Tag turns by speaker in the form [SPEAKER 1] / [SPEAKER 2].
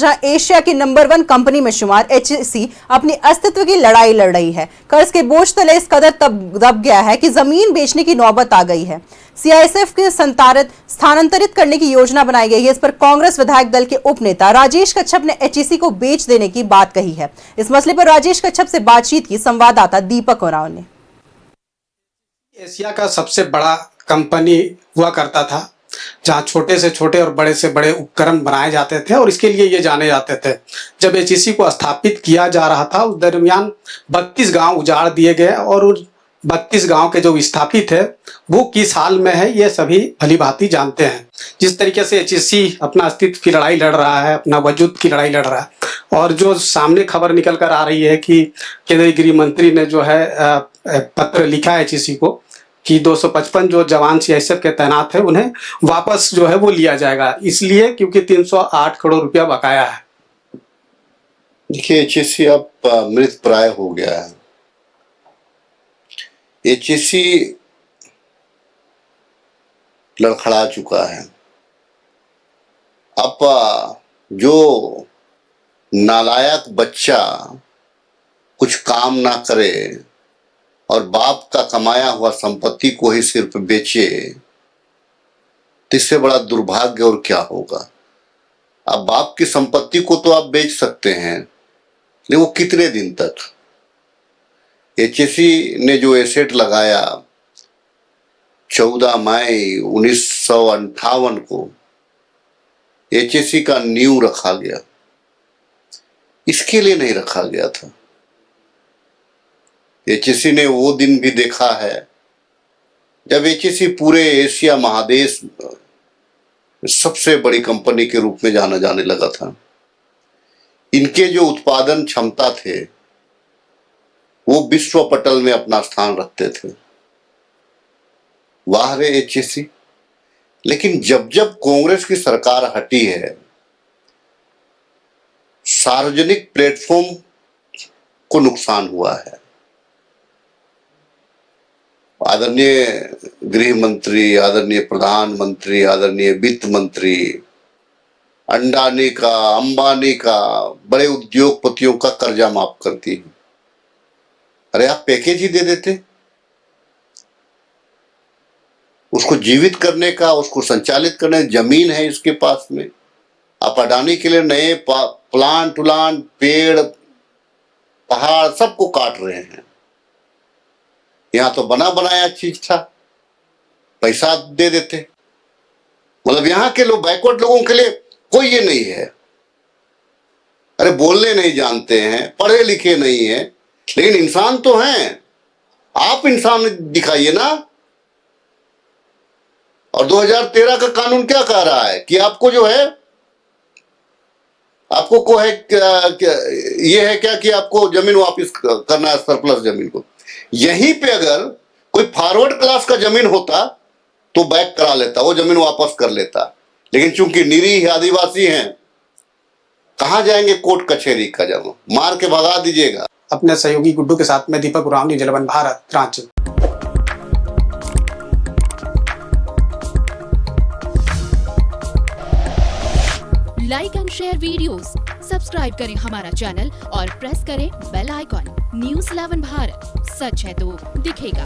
[SPEAKER 1] जहां एशिया की number 1 company में शुमार एचईसी अपनी अस्तित्व की लड़ाई लड़ रही है। कर्ज के बोझ तले इस कदर दब गया है कि जमीन बेचने की नौबत आ गई है। सीआईएसएफ के स्थानांतरित करने की योजना बनाई गई है। इस पर कांग्रेस विधायक दल के उपनेता राजेश कच्छप ने एचईसी को बेच देने की बात कही है। इस मसले पर राजेश कच्छप से बातचीत की संवाददाता दीपक ओराव ने।
[SPEAKER 2] एशिया का सबसे बड़ा कंपनी हुआ करता था, जहां छोटे से छोटे और बड़े से बड़े उपकरण बनाए जाते थे और इसके लिए ये जाने जाते थे। जब एचईसी को स्थापित किया जा रहा था, उस दरमियान 32 गांव उजाड़ दिए गए और उन 32 गांव के जो विस्थापित है वो किस हाल में है ये सभी भली भांति जानते हैं। जिस तरीके से एचईसी अपना अस्तित्व की लड़ाई लड़ रहा है, अपना वजूद की लड़ाई लड़ रहा है, और जो सामने खबर निकल कर आ रही है कि केंद्रीय गृह मंत्री ने जो है पत्र लिखा है एचईसी को कि 255 जो जवान सीआईएसएफ के तैनात है उन्हें वापस जो है वो लिया जाएगा, इसलिए क्योंकि 308 करोड़ रुपया बकाया है।
[SPEAKER 3] देखिए, एचईसी अब मृत प्राय हो गया है। एचईसी लड़खड़ा चुका है। अब जो नालायक बच्चा कुछ काम ना करे और बाप का कमाया हुआ संपत्ति को ही सिर्फ बेचे, तो इससे बड़ा दुर्भाग्य और क्या होगा। अब बाप की संपत्ति को तो आप बेच सकते हैं, लेकिन वो कितने दिन तक। एचईसी ने जो एसेट लगाया 14 मई 1958 को एचईसी का नींव रखा गया, इसके लिए नहीं रखा गया था। एचईसी ने वो दिन भी देखा है जब एचईसी पूरे एशिया महादेश सबसे बड़ी कंपनी के रूप में जाना जाने लगा था। इनके जो उत्पादन क्षमता थे वो विश्व पटल में अपना स्थान रखते थे। वाह रे एचईसी। लेकिन जब जब कांग्रेस की सरकार हटी है, सार्वजनिक प्लेटफॉर्म को नुकसान हुआ है। आदरणीय गृह मंत्री, आदरणीय प्रधानमंत्री, आदरणीय वित्त मंत्री, अंडानी का, अंबानी का, बड़े उद्योगपतियों का कर्जा माफ करती है। अरे आप पैकेज ही दे देते, उसको जीवित करने का, उसको संचालित करने जमीन है इसके पास में। आप अडानी के लिए नए प्लांट उलांट, पेड़ पहाड़ सबको काट रहे हैं। यहाँ तो बना बनाया चीज था, पैसा दे देते। मतलब यहाँ के लोग, बैकवर्ड लोगों के लिए कोई ये नहीं है। अरे बोलने नहीं जानते हैं, पढ़े लिखे नहीं है, लेकिन इंसान तो हैं। आप इंसान दिखाइए ना। और 2013 का कानून क्या कह रहा है कि आपको जो है, आपको को है ये है क्या कि आपको जमीन वापस करना है, सरप्लस जमीन को। यहीं पे अगर कोई फॉरवर्ड क्लास का जमीन होता तो बैक करा लेता, वो जमीन वापस कर लेता। लेकिन चूंकि निरीह आदिवासी हैं, कहां जाएंगे कोर्ट कचहरी का, जब मार के भगा दीजिएगा।
[SPEAKER 2] अपने सहयोगी गुड्डू के साथ में Deepak Oraon, news 11 Bharat, Ranchi.
[SPEAKER 4] Like and share videos, subscribe करें हमारा चैनल और प्रेस करें बेल आइकॉन। न्यूज़ 11 भारत, सच है तो दिखेगा।